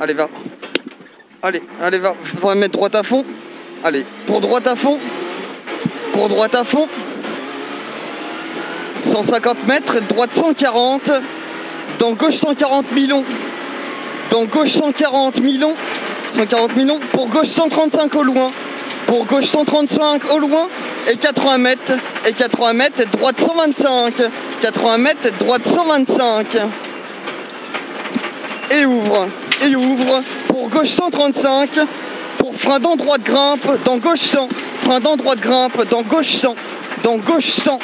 Allez, va. Allez, va. On va mettre droite à fond. Allez, pour droite à fond. Pour droite à fond. 150 mètres, droite 140. Dans gauche 140 millions. Dans gauche 140 millions. 140 millions. Pour gauche 135 au loin. Pour gauche 135 au loin. Et 80 mètres. Et 80 mètres, droite 125. 80 mètres, droite 125. Et ouvre. Et ouvre. Pour gauche 135. Pour frein dans droite grimpe. Dans gauche 100. Frein dans droite grimpe. Dans gauche 100. Dans gauche 100.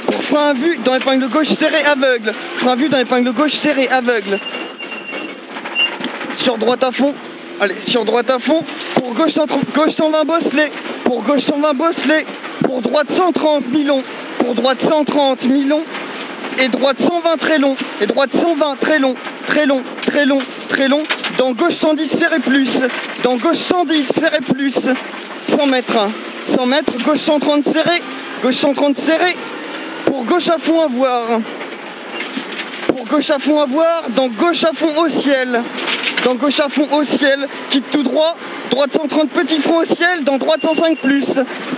Pour frein à vue dans épingle gauche serré aveugle. Frein à vue dans épingle gauche serré aveugle. Sur droite à fond. Allez, sur droite à fond. Pour gauche 120 bosselets. Pour gauche 120 bosselets. Pour droite 130 millions. Pour droite 130 millions. Et droite 120 très long. Et droite 120 très long. Très long, très long, très long. Dans gauche 110 serré plus. Dans gauche 110 serré plus. 100 mètres. 100 mètres. Gauche 130 serré. Gauche 130 serré. Pour gauche à fond à voir. Pour gauche à fond à voir. Dans gauche à fond au ciel. Dans gauche à fond au ciel. Quitte tout droit. Droite 130 petit front au ciel. Dans droite 105 plus.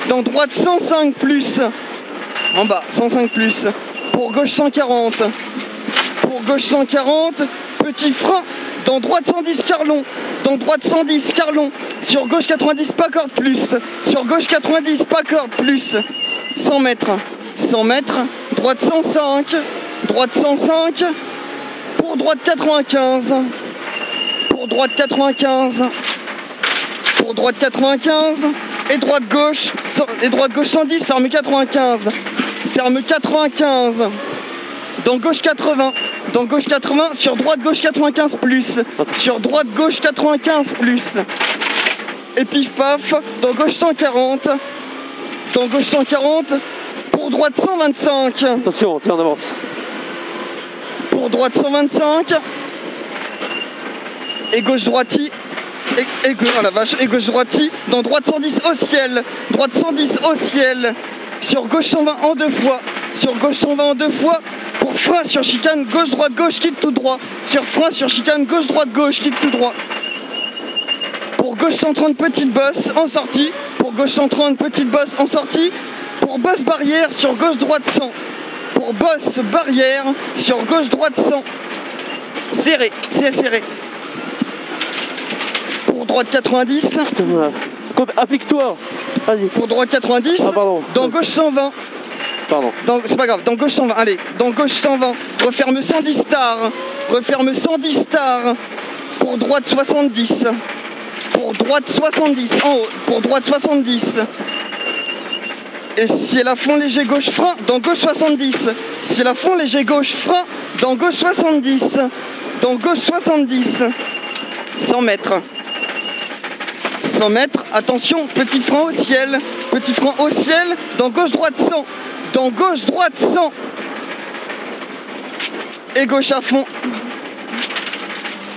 Dans droite 105 plus. En bas 105 plus. Pour gauche 140. Pour gauche 140. Petit frein. Dans droite 110 carlon. Dans droite 110 carlon. Sur gauche 90 pas corde plus. Sur gauche 90 pas corde plus. 100 mètres. 100 mètres. Droite 105. Droite 105. Pour droite 95. Pour droite 95. Pour droite 95. Et droite gauche. Et droite gauche 110. Ferme 95. Ferme 95. Dans gauche 80. Dans gauche 80. Sur droite gauche 95 plus. Sur droite gauche 95 plus. Et pif paf. Dans gauche 140. Dans gauche 140. Pour droite 125. Attention, t'es en avance. Pour droite 125. Et gauche droiti. Oh la vache. Et gauche droiti. Dans droite 110 au ciel. Droite 110 au ciel. Sur gauche 120 en deux fois. Sur gauche 120 en deux fois. Pour frein sur chicane gauche droite gauche quitte tout droit. Sur frein sur chicane gauche droite gauche quitte tout droit. Pour gauche 130 petite bosse en sortie. Pour gauche 130 petite bosse en sortie. Pour bosse barrière sur gauche droite 100. Pour bosse barrière sur gauche droite 100. Serré, c'est serré. Pour droite 90. Applique-toi. Vas-y. Pour droite 90. Ah pardon. Dans gauche 120. Pardon. C'est pas grave, dans gauche 120, allez, dans gauche 120, referme 110 stars, referme 110 stars, pour droite 70, pour droite 70, en haut, pour droite 70, et si elle a fond léger gauche frein, dans gauche 70, si elle a fond léger gauche frein, dans gauche 70, dans gauche 70, 100 mètres, 100 mètres, attention, petit frein au ciel, dans gauche droite 100, dans gauche droite 100 et gauche à fond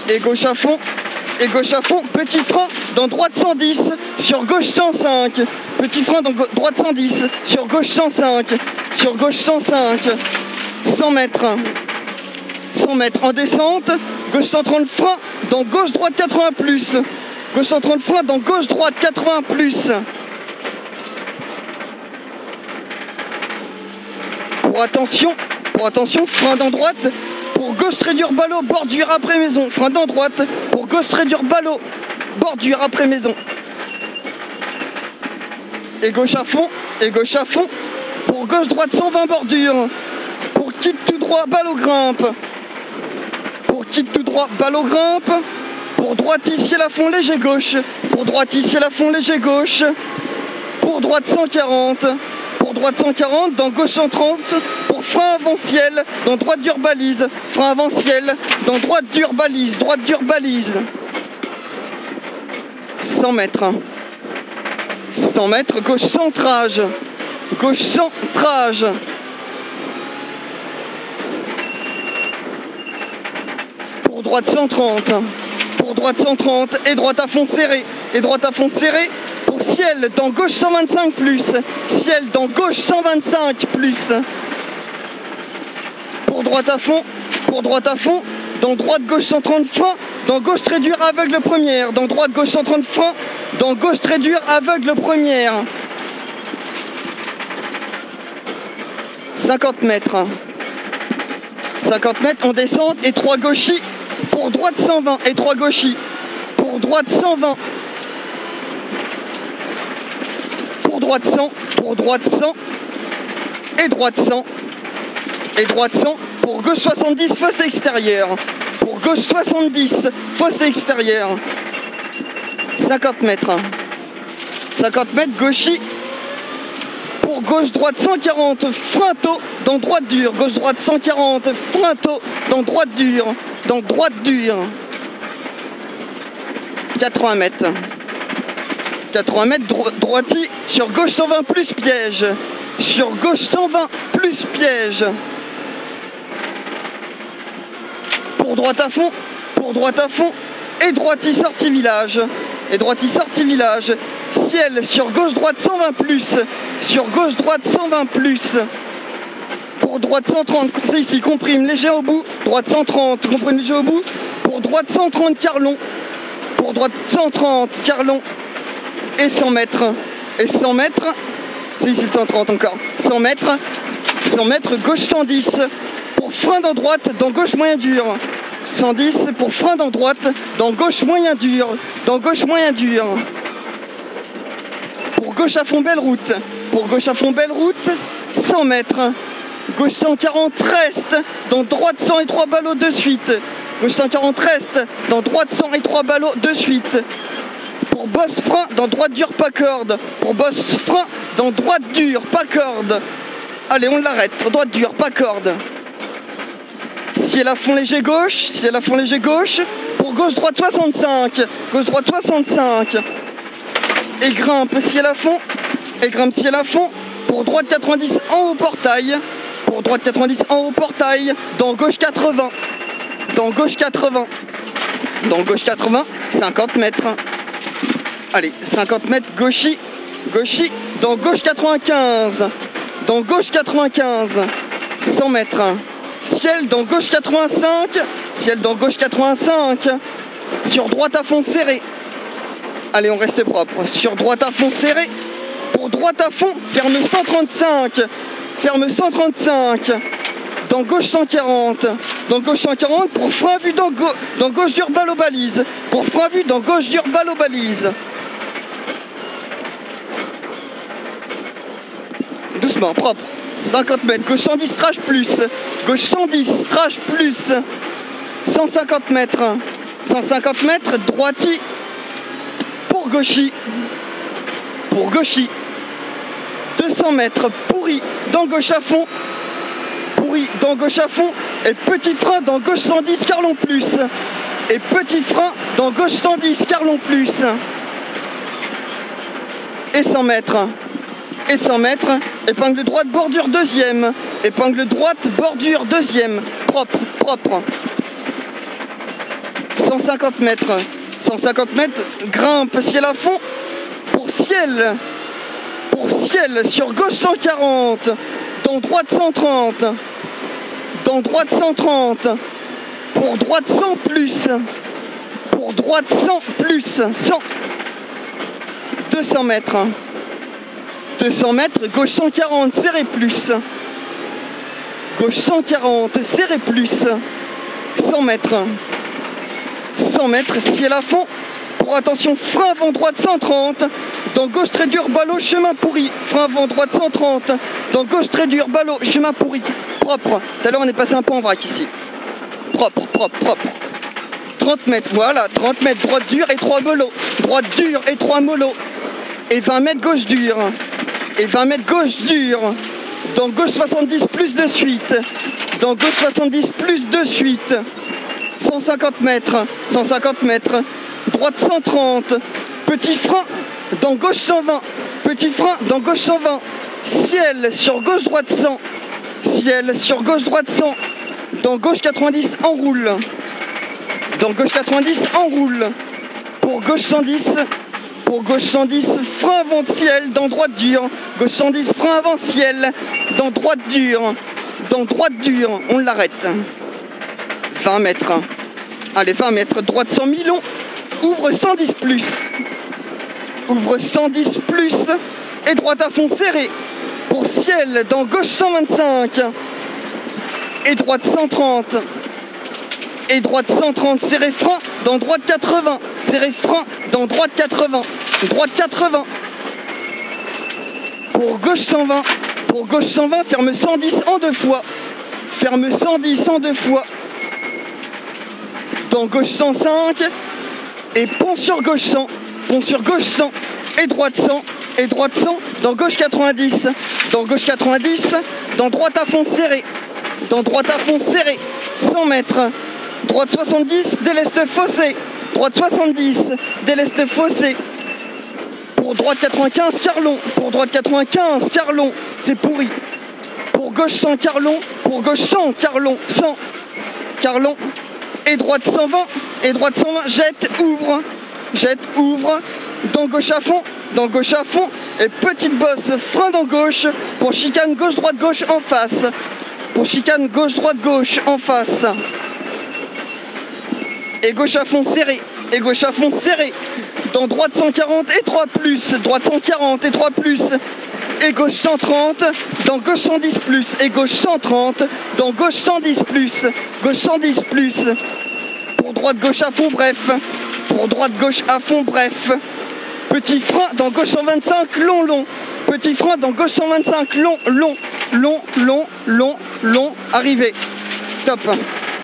et gauche à fond et gauche à fond, petit frein dans droite 110 sur gauche 105, petit frein dans droite 110 sur gauche 105, sur gauche 105, 100 mètres en descente, gauche 130 frein dans gauche droite 80 plus, gauche 130 frein dans gauche droite 80 plus. Pour attention, frein dans droite, pour gauche très dur ballot, bordure après maison, frein dans droite, pour gauche très dur ballot, bordure après maison. Et gauche à fond, pour gauche droite 120 bordure, pour quitte tout droit, ballot grimpe, pour quitte tout droit, ballot grimpe, pour droite ici à la fond léger gauche, pour droite ici à la fond léger gauche, pour droite 140. Pour droite 140, dans gauche 130, pour frein avant ciel, dans droite dure balise, frein avant ciel, dans droite dure balise, 100 mètres. 100 mètres, gauche centrage, pour droite 130, et droite à fond serré, pour ciel dans gauche 125 plus, ciel dans gauche 125 plus, pour droite à fond, dans droite, gauche 130 frein, dans gauche très dur, aveugle première, dans droite, gauche 130 frein, dans gauche très dur, aveugle première. 50 mètres. 50 mètres, on descend, et 3 gauchis, pour droite 120, et 3 gauchis, pour droite 120. Pour droite 100, pour droite 100, et droite 100, et droite 100, pour gauche 70, fosse extérieure, pour gauche 70, fosse extérieure, 50 mètres, 50 mètres, gauchis, pour gauche droite 140, frein tôt, dans droite dure, gauche droite 140, frein tôt, dans droite dure, 80 mètres. 80 mètres, droiti, sur gauche 120 plus piège, sur gauche 120 plus piège. Pour droite à fond, et droiti sortie village, ciel, sur gauche droite 120 plus, sur gauche droite 120 plus. Pour droite 130, c'est ici, comprime léger au bout, droite 130, comprime léger au bout, pour droite 130 Carlon, pour droite 130 Carlon, et 100 mètres, c'est ici le 130 encore, 100 mètres, gauche 110, pour frein dans droite, dans gauche moyen dur, 110 pour frein dans droite, dans gauche moyen dur, pour gauche à fond belle route, 100 mètres, gauche 140 reste, dans droite 100 et 3 ballots de suite, gauche 140 reste, dans droite 100 et 3 ballots de suite. Pour boss frein, dans droite dure, pas corde. Pour boss frein, dans droite dure, pas corde. Allez, on l'arrête. Droite dure, pas corde. Ciel à fond léger gauche. Pour gauche droite 65. Et grimpe ciel à fond. Pour droite 90 en haut portail. Dans gauche 80. 50 mètres. Allez, 50 mètres, gauchis, dans gauche 95, 100 mètres, ciel dans gauche 85, sur droite à fond serré, allez on reste propre, sur droite à fond serré, pour droite à fond, ferme 135, dans gauche 140, pour frein vu dans gauche dure balle aux balises, doucement, propre, 50 mètres, gauche 110, trash plus, 150 mètres, droiti, pour gauchis, 200 mètres, pourri, dans gauche à fond, et petit frein dans gauche 110, Carlon plus, et 100 mètres, épingle droite, bordure deuxième, propre, 150 mètres, grimpe, ciel à fond, pour ciel, sur gauche 140, dans droite 130, pour droite 100 plus, 100, 200 mètres, gauche 140, serré plus, 100 mètres, ciel à fond, pour attention, frein avant droite 130, dans gauche très dur, ballot, chemin pourri, frein avant droite 130, dans gauche très dur, ballot, chemin pourri, propre, tout à l'heure on est passé un peu en vrac ici, propre, 30 mètres, voilà, 30 mètres, droite dure et 3 molos, et 20 mètres gauche dure, dans gauche 70 plus de suite, 150 mètres, droite 130, petit frein, dans gauche 120, ciel sur gauche droite 100, dans gauche 90 enroule, pour gauche 110, frein avant ciel, dans droite dure, gauche 110, frein avant ciel, dans droite dure, on l'arrête. 20 mètres. Allez, 20 mètres, droite 100 millions. Ouvre 110 plus. Ouvre 110 plus. Et droite à fond serré. Pour ciel dans gauche 125. Et droite 130. Et droite 130. Serré frein dans droite 80. Serré frein dans droite 80. Droite 80. Pour gauche 120. Pour gauche 120. Ferme 110 en 2 fois. Ferme 110 en 2 fois. Dans gauche 105. Et pont sur gauche 100. Pont sur gauche 100. Et droite 100. Et droite 100. Dans gauche 90. Dans gauche 90. Dans droite à fond serré. Dans droite à fond serré. 100 mètres. Droite 70. Déleste fossé. Droite 70. Déleste fossé. Pour droite 95. Carlon. Pour droite 95. Carlon. C'est pourri. Pour gauche 100. Carlon. Pour gauche 100. Carlon. 100. Carlon. Et droite 120. Et droite 120. Jette. Ouvre. Jette. Ouvre. Dans gauche à fond. Dans gauche à fond. Et petite bosse. Frein dans gauche. Pour chicane gauche, droite, gauche en face. Pour chicane gauche, droite, gauche en face. Et gauche à fond serré. Et gauche à fond serré. Dans droite 140 et 3 plus. Droite 140 et 3 plus. Et gauche 130. Dans gauche 110 plus. Et gauche 130. Dans gauche 110 plus. Gauche 110 plus. Pour droite gauche à fond bref. Pour droite gauche à fond bref. Petit frein dans gauche 125 long long. Petit frein dans gauche 125 long long long long long long. Arrivé. Top.